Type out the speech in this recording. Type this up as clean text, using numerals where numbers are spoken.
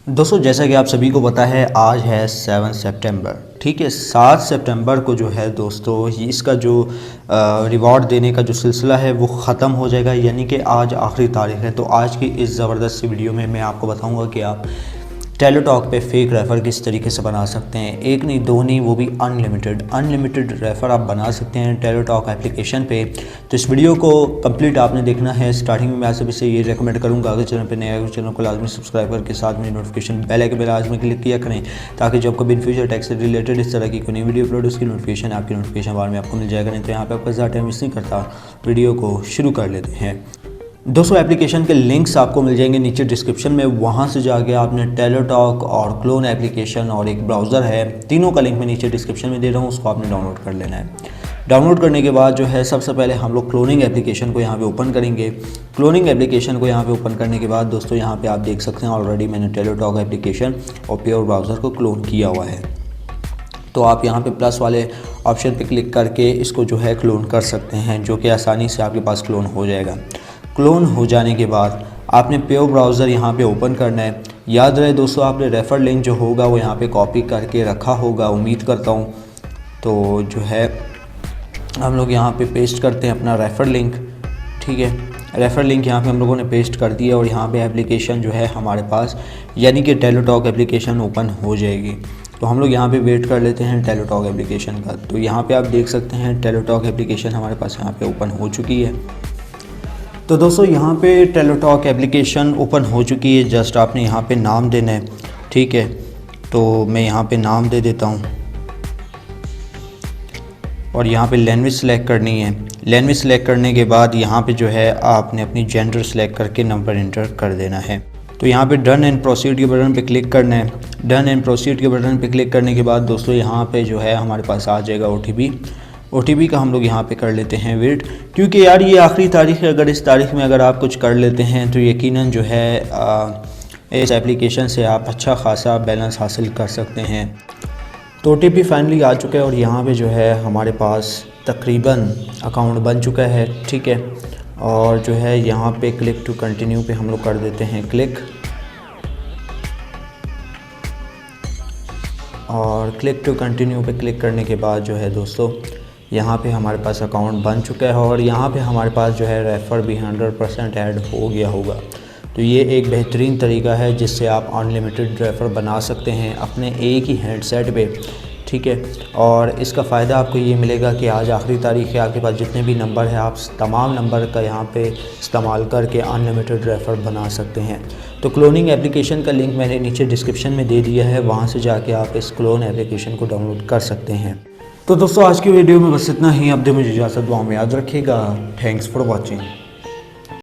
दोस्तों जैसा कि आप सभी को पता है आज है 7 सितंबर, ठीक है। 7 सितंबर को जो है दोस्तों इसका जो रिवॉर्ड देने का जो सिलसिला है वो ख़त्म हो जाएगा, यानी कि आज आखिरी तारीख है। तो आज की इस ज़बरदस्त वीडियो में मैं आपको बताऊंगा कि आप टेलीटॉक पे फेक रेफ़र किस तरीके से बना सकते हैं। एक नहीं दो नहीं, वो भी अनलिमिटेड रेफ़र आप बना सकते हैं टेलीटॉक एप्लीकेशन पे। तो इस वीडियो को कंप्लीट आपने देखना है। स्टार्टिंग में मैं सभी से ये रेकमेंड करूँगा, अगर चैनल पे नया है चैनल को लाजमी सब्सक्राइब करके साथ में नोटिफिकेशन बेल आइकन पे लाजमी क्लिक किया करें, ताकि जब कभी इन फ्यूचर टैक्स से रिलेटेड इस तरह की कोई नई वीडियो अपलोड उसकी नोटिफिकेशन आपकी नोटिफिकेशन बार में आपको मिल जाएगा। नहीं तो यहाँ पर आपका ज़्यादा टाइम मिस नहीं करता, वीडियो को शुरू कर लेते हैं। दोस्तों एप्लीकेशन के लिंक्स आपको मिल जाएंगे नीचे डिस्क्रिप्शन में, वहाँ से जाके आपने टेलीटॉक और क्लोन एप्लीकेशन और एक ब्राउज़र है, तीनों का लिंक मैं नीचे डिस्क्रिप्शन में दे रहा हूँ, उसको आपने डाउनलोड कर लेना है। डाउनलोड करने के बाद जो है सबसे पहले हम लोग क्लोनिंग एप्लीकेशन को यहाँ पे ओपन करेंगे। क्लोनिंग एप्लीकेशन को यहाँ पे ओपन करने के बाद दोस्तों यहाँ पे आप देख सकते हैं ऑलरेडी मैंने टेलीटॉक एप्लीकेशन और प्योर ब्राउज़र को क्लोन किया हुआ है। तो आप यहाँ पे प्लस वाले ऑप्शन पे क्लिक करके इसको जो है क्लोन कर सकते हैं, जो कि आसानी से आपके पास क्लोन हो जाएगा। क्लोन हो जाने के बाद आपने प्योर ब्राउज़र यहाँ पे ओपन करना है। याद रहे दोस्तों, आपने रेफ़र लिंक जो होगा वो यहाँ पे कॉपी करके रखा होगा, उम्मीद करता हूँ। तो जो है हम लोग यहाँ पे पेस्ट करते हैं अपना रेफ़र लिंक, ठीक है। रेफ़र लिंक यहाँ पे हम लोगों ने पेस्ट कर दिया और यहाँ पे एप्लीकेशन जो है हमारे पास यानी कि टेलीटॉक एप्लीकेशन ओपन हो जाएगी। तो हम लोग यहाँ पे वेट कर लेते हैं टेलीटॉक एप्लीकेशन का। तो यहाँ पे आप देख सकते हैं टेलीटॉक एप्लीकेशन हमारे पास यहाँ पे ओपन हो चुकी है। तो दोस्तों यहाँ पे टेलीटॉक एप्लीकेशन ओपन हो चुकी है। जस्ट आपने यहाँ पे नाम देना है, ठीक है। तो मैं यहाँ पे नाम दे देता हूँ और यहाँ पे लैंग्वेज सेलेक्ट करनी है। लैंग्वेज सेलेक्ट करने के बाद यहाँ पे जो है आपने अपनी जेंडर सेलेक्ट करके नंबर इंटर कर देना है। तो यहाँ पे डन एंड प्रोसीड के बटन पे क्लिक करना है। डन एंड प्रोसीड के बटन पे क्लिक करने के बाद दोस्तों यहाँ पे जो है हमारे पास आ जाएगा OTP का हम लोग यहाँ पे कर लेते हैं वेट, क्योंकि यार ये आखिरी तारीख है। अगर इस तारीख में अगर आप कुछ कर लेते हैं तो यकीनन जो है इस एप्लीकेशन से आप अच्छा खासा बैलेंस हासिल कर सकते हैं। तो OTP फाइनली आ चुका है और यहाँ पे जो है हमारे पास तकरीबन अकाउंट बन चुका है, ठीक है। और जो है यहाँ पे क्लिक टू कंटिन्यू पे हम लोग कर देते हैं क्लिक, और क्लिक टू कंटिन्यू पे क्लिक करने के बाद जो है दोस्तों यहाँ पे हमारे पास अकाउंट बन चुका है और यहाँ पे हमारे पास जो है रेफ़र भी 100% ऐड हो गया होगा। तो ये एक बेहतरीन तरीका है जिससे आप अनलिमिटेड रेफ़र बना सकते हैं अपने एक ही हैंडसेट पे, ठीक है। और इसका फ़ायदा आपको ये मिलेगा कि आज आखिरी तारीख है, आपके पास जितने भी नंबर हैं आप तमाम नंबर का यहाँ पे इस्तेमाल करके अनलिमिटेड रेफ़र बना सकते हैं। तो क्लोनिंग एप्लीकेशन का लिंक मैंने नीचे डिस्क्रिप्शन में दे दिया है, वहाँ से जाके आप इस क्लोन एप्लीकेशन को डाउनलोड कर सकते हैं। तो दोस्तों आज की वीडियो में बस इतना ही। अब दे मुझे इजाज़त, दुआ में याद रखिएगा। Thanks for watching.